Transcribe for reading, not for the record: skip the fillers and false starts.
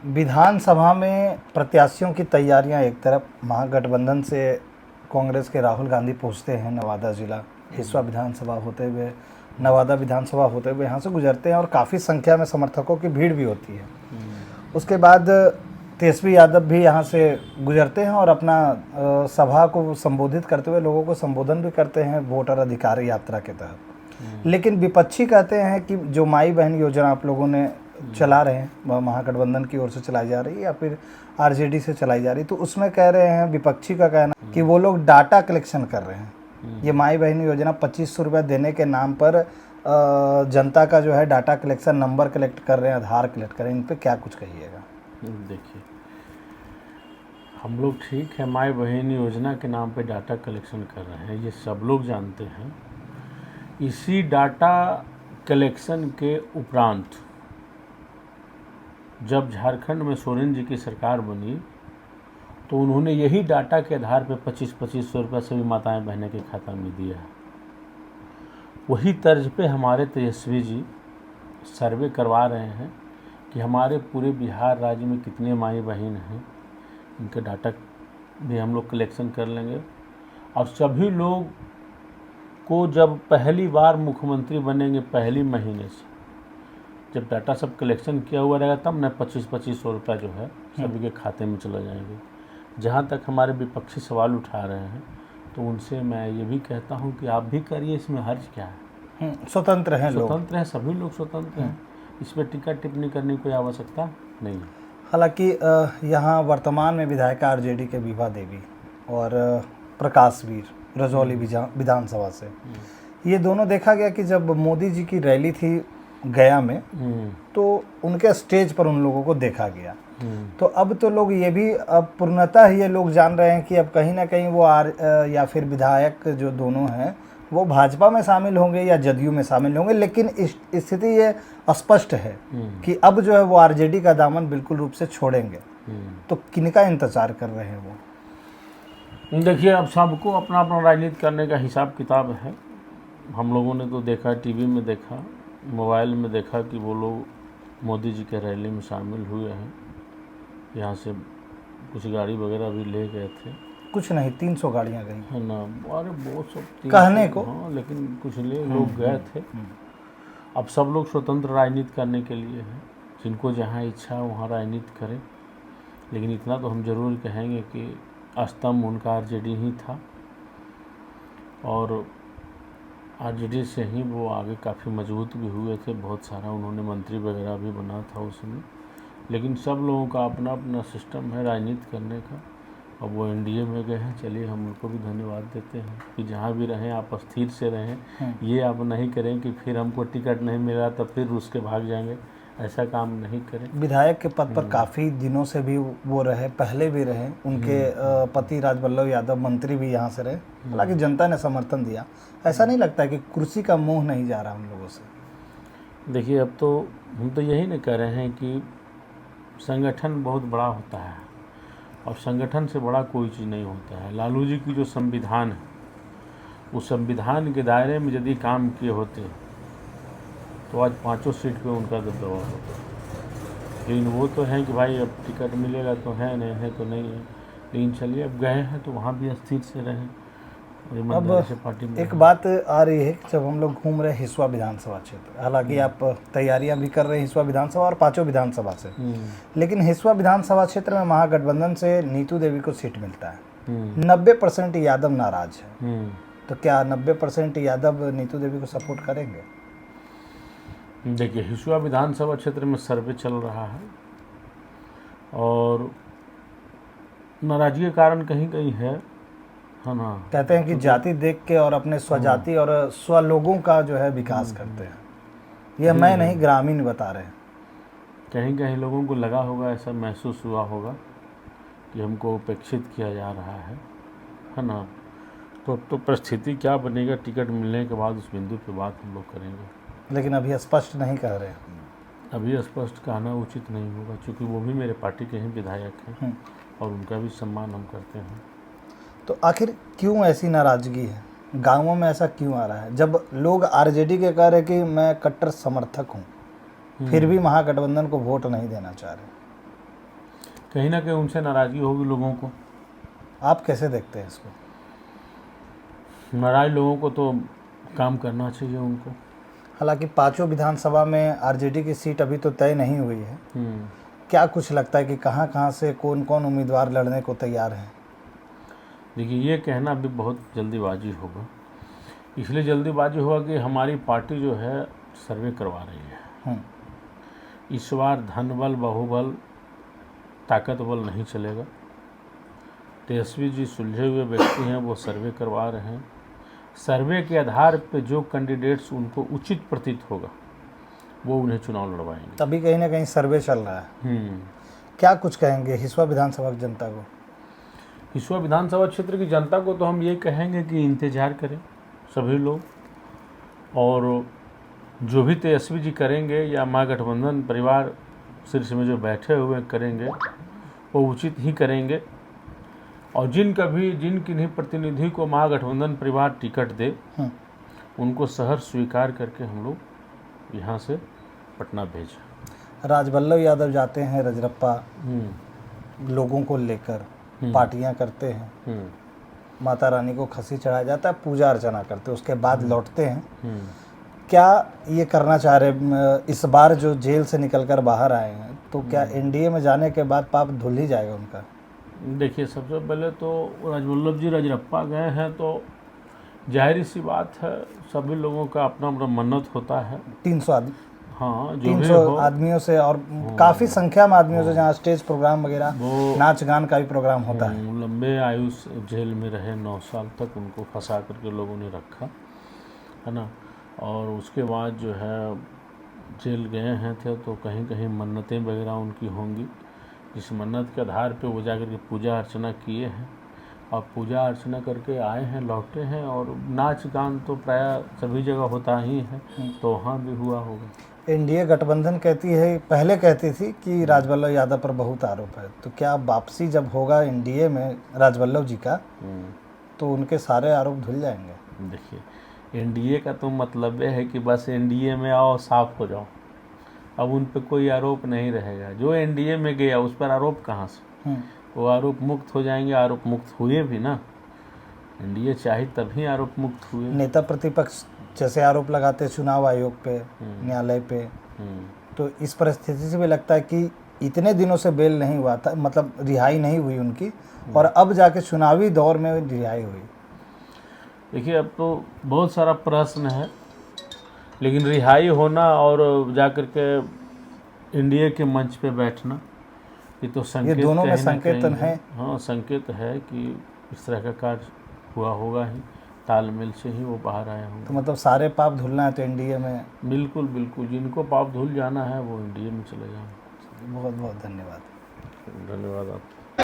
विधानसभा में प्रत्याशियों की तैयारियां एक तरफ, महागठबंधन से कांग्रेस के राहुल गांधी पहुंचते हैं नवादा जिला, हिस्सा विधानसभा होते हुए, नवादा विधानसभा होते हुए यहाँ से गुजरते हैं और काफ़ी संख्या में समर्थकों की भीड़ भी होती है। उसके बाद तेजस्वी यादव भी यहाँ से गुजरते हैं और अपना सभा को संबोधित करते हुए लोगों को संबोधन भी करते हैं वोटर अधिकार यात्रा के तहत। लेकिन विपक्षी कहते हैं कि जो माई बहन योजना आप लोगों ने चला रहे हैं, वह महागठबंधन की ओर से चलाई जा रही है या फिर आरजेडी से चलाई जा रही है, तो उसमें कह रहे हैं, विपक्षी का कहना कि वो लोग डाटा कलेक्शन कर रहे हैं। ये माई बहन योजना 2500 रुपये देने के नाम पर जनता का जो है डाटा कलेक्शन, नंबर कलेक्ट कर रहे हैं, आधार कलेक्ट कर रहे हैं। इन पर क्या कुछ कहिएगा? देखिए, हम लोग ठीक है माई बहन योजना के नाम पे डाटा कलेक्शन कर रहे हैं, ये सब लोग जानते हैं। इसी डाटा कलेक्शन के उपरांत जब झारखंड में सोरेन जी की सरकार बनी तो उन्होंने यही डाटा के आधार पे 2500 रुपये सभी माताएं बहनें के खाता में दिया है। वही तर्ज पे हमारे तेजस्वी जी सर्वे करवा रहे हैं कि हमारे पूरे बिहार राज्य में कितने माई बहन हैं, इनका डाटा भी हम लोग कलेक्शन कर लेंगे। और सभी लोग को जब पहली बार मुख्यमंत्री बनेंगे, पहली महीने से जब डाटा सब कलेक्शन किया हुआ रहेगा, तब न 2500 रुपये जो है सभी के खाते में चले जाएंगे। जहाँ तक हमारे विपक्षी सवाल उठा रहे हैं तो उनसे मैं ये भी कहता हूँ कि आप भी करिए, इसमें हर्ज क्या है? स्वतंत्र हैं लोग, स्वतंत्र हैं, सभी लोग स्वतंत्र हैं, इस पर टीका टिप्पणी करने की कोई आवश्यकता नहीं है। हालांकि यहाँ वर्तमान में विधायक आरजेडी के विभा देवी और प्रकाश वीर रजौली विधानसभा से, ये दोनों देखा गया कि जब मोदी जी की रैली थी गया में तो उनके स्टेज पर उन लोगों को देखा गया। तो अब तो लोग ये भी, अब पूर्णतः ये लोग जान रहे हैं कि अब कहीं ना कहीं वो या फिर विधायक जो दोनों हैं वो भाजपा में शामिल होंगे या जदयू में शामिल होंगे। लेकिन स्थिति ये स्पष्ट है कि अब जो है वो आरजेडी का दामन बिल्कुल रूप से छोड़ेंगे। तो किनका इंतजार कर रहे हैं वो? देखिए, अब सबको अपना अपना राजनीति करने का हिसाब किताब है। हम लोगों ने तो देखा, टीवी में देखा, मोबाइल में देखा कि वो लोग मोदी जी के रैली में शामिल हुए हैं। यहाँ से कुछ गाड़ी वगैरह भी ले गए थे, कुछ नहीं 300 गाड़ियाँ गई है ना। अरे बहुत सब कहने को, हाँ, लेकिन कुछ लोग गए थे। अब सब लोग स्वतंत्र राजनीति करने के लिए हैं, जिनको जहाँ इच्छा वहाँ राजनीति करें। लेकिन इतना तो हम जरूर कहेंगे कि स्तंभ उनका आरजेडी ही था और आरजेडी से ही वो आगे काफ़ी मजबूत भी हुए थे। बहुत सारा उन्होंने मंत्री वगैरह भी बना था उसमें। लेकिन सब लोगों का अपना अपना सिस्टम है राजनीति करने का। अब वो एनडीए में गए हैं, चलिए हम उनको भी धन्यवाद देते हैं कि जहाँ भी रहें आप स्थिर से रहें। ये आप नहीं करें कि फिर हमको टिकट नहीं मिला तब फिर रूस के भाग जाएंगे, ऐसा काम नहीं करें। विधायक के पद पर काफ़ी दिनों से भी वो रहे, पहले भी रहे, उनके पति राजवल्लभ यादव मंत्री भी यहाँ से रहे। हालांकि जनता ने समर्थन दिया। ऐसा नहीं लगता है कि कुर्सी का मोह नहीं जा रहा हम लोगों से? देखिए, अब तो हम तो यही नहीं कह रहे हैं कि संगठन बहुत बड़ा होता है और संगठन से बड़ा कोई चीज़ नहीं होता है। लालू जी की जो संविधान है, उस संविधान के दायरे में यदि काम किए होते तो आज 5 सीट पे उनका दबदबा होता। लेकिन वो तो है कि भाई अब टिकट मिलेगा तो है, नहीं है तो नहीं है। लेकिन चलिए, अब गए हैं तो वहाँ भी स्थिर से रहें। अब एक बात आ रही है कि जब हम लोग घूम रहे हिस्सा विधानसभा क्षेत्र, हालांकि आप तैयारियां भी कर रहे हैं हिस्सा विधानसभा और 5 विधानसभा से, लेकिन हिस्सा विधानसभा क्षेत्र में महागठबंधन से नीतू देवी को सीट मिलता है। 90% यादव नाराज है। तो क्या 90% यादव नीतू देवी को सपोर्ट करेंगे? देखिए, हिस्सा विधानसभा क्षेत्र में सर्वे चल रहा है और नाराजगी का कारण कहीं कहीं है ना। कहते हैं कि जाति देख के और अपने स्वजाति और स्व लोगों का जो है विकास करते हैं। यह मैं नहीं, ग्रामीण बता रहे हैं। कहीं कहीं लोगों को लगा होगा, ऐसा महसूस हुआ होगा कि हमको उपेक्षित किया जा रहा है ना। तो परिस्थिति क्या बनेगा टिकट मिलने के बाद, उस बिंदु पे बात हम लोग करेंगे। लेकिन अभी स्पष्ट नहीं कह रहे हैं। अभी स्पष्ट कहना उचित नहीं होगा, क्योंकि वो भी मेरे पार्टी के ही विधायक हैं और उनका भी सम्मान हम करते हैं। तो आखिर क्यों ऐसी नाराज़गी है गांवों में? ऐसा क्यों आ रहा है जब लोग आरजेडी के कह रहे कि मैं कट्टर समर्थक हूं, फिर भी महागठबंधन को वोट नहीं देना चाह रहे? कहीं ना कहीं उनसे नाराज़गी होगी लोगों को। आप कैसे देखते हैं इसको? नाराज लोगों को तो काम करना चाहिए उनको। हालांकि पांचों विधानसभा में आरजेडी की सीट अभी तो तय नहीं हुई है, क्या कुछ लगता है कि कहाँ कहाँ से कौन कौन उम्मीदवार लड़ने को तैयार हैं? देखिए, ये कहना भी बहुत जल्दीबाजी होगा। इसलिए जल्दीबाजी होगा कि हमारी पार्टी जो है सर्वे करवा रही है। इस बार धनबल बाहुबल ताकतबल नहीं चलेगा। तेजस्वी जी सुलझे हुए व्यक्ति हैं, वो सर्वे करवा रहे हैं। सर्वे के आधार पे जो कैंडिडेट्स उनको उचित प्रतीत होगा वो उन्हें चुनाव लड़वाएंगे। तभी कहीं ना कहीं सर्वे चल रहा है। क्या कुछ कहेंगे हिसुआ विधानसभा की जनता को? हिसुआ विधानसभा क्षेत्र की जनता को तो हम ये कहेंगे कि इंतज़ार करें सभी लोग, और जो भी तेजस्वी जी करेंगे या महागठबंधन परिवार शीर्ष में जो बैठे हुए करेंगे वो उचित ही करेंगे। और जिन किन्हीं प्रतिनिधि को महागठबंधन परिवार टिकट दे उनको सहर्ष स्वीकार करके हम लोग यहाँ से पटना भेजें। राजवल्लभ यादव जाते हैं रजरप्पा लोगों को लेकर, पार्टियां करते हैं, माता रानी को खसी चढ़ाया जाता है, पूजा अर्चना करते हैं, उसके बाद लौटते हैं। क्या ये करना चाह रहे इस बार जो जेल से निकलकर बाहर आए हैं, तो क्या एनडीए में जाने के बाद पाप धुल ही जाएगा उनका? देखिए, सबसे पहले तो राजवल्लभ जी रजरप्पा गए हैं तो जाहिर सी बात है सभी लोगों का अपना अपना मन्नत होता है। 300 आदमी, हाँ, जो 300 आदमियों से और काफ़ी संख्या में आदमियों से, जहाँ स्टेज प्रोग्राम वगैरह, नाच गान का भी प्रोग्राम होता है। लंबे आयु जेल में रहे, 9 साल तक उनको फंसा करके लोगों ने रखा है ना। और उसके बाद जो है जेल गए हैं थे तो कहीं कहीं मन्नतें वगैरह उनकी होंगी, जिस मन्नत के आधार पे वो जाकर के पूजा अर्चना किए हैं और पूजा अर्चना करके आए हैं, लौटे हैं। और नाच गान तो प्राय सभी जगह होता ही है, तो वहाँ भी हुआ होगा। एनडीए गठबंधन कहती है, पहले कहती थी कि राजवल्लभ यादव पर बहुत आरोप है, तो क्या वापसी जब होगा एनडीए में राजवल्लभ जी का तो उनके सारे आरोप धुल जाएंगे? देखिए, एनडीए का तो मतलब है कि बस एनडीए में आओ, साफ हो जाओ। अब उन पे कोई आरोप नहीं रहेगा। जो एनडीए में गया उस पर आरोप कहाँ से? वो आरोप मुक्त हो जाएंगे। आरोप मुक्त हुए भी ना, एनडीए चाहे तभी आरोप मुक्त हुए। नेता प्रतिपक्ष जैसे आरोप लगाते चुनाव आयोग पे, न्यायालय पे, तो इस परिस्थिति से भी लगता है कि इतने दिनों से बेल नहीं हुआ था, मतलब रिहाई नहीं हुई उनकी, और अब जाके चुनावी दौर में रिहाई हुई। देखिए, अब तो बहुत सारा प्रश्न है, लेकिन रिहाई होना और जाकर के एनडीए के मंच पे बैठना, ये तो संकेत, ये दोनों में संकेतन है। हाँ, संकेत है कि इस तरह का कार्य हुआ होगा ही, तालमेल से ही वो बाहर आए होंगे। तो मतलब सारे पाप धुलना है तो एनडीए में? बिल्कुल बिल्कुल, जिनको पाप धुल जाना है वो एनडीए में चले जाएंगे। बहुत बहुत धन्यवाद। धन्यवाद आप।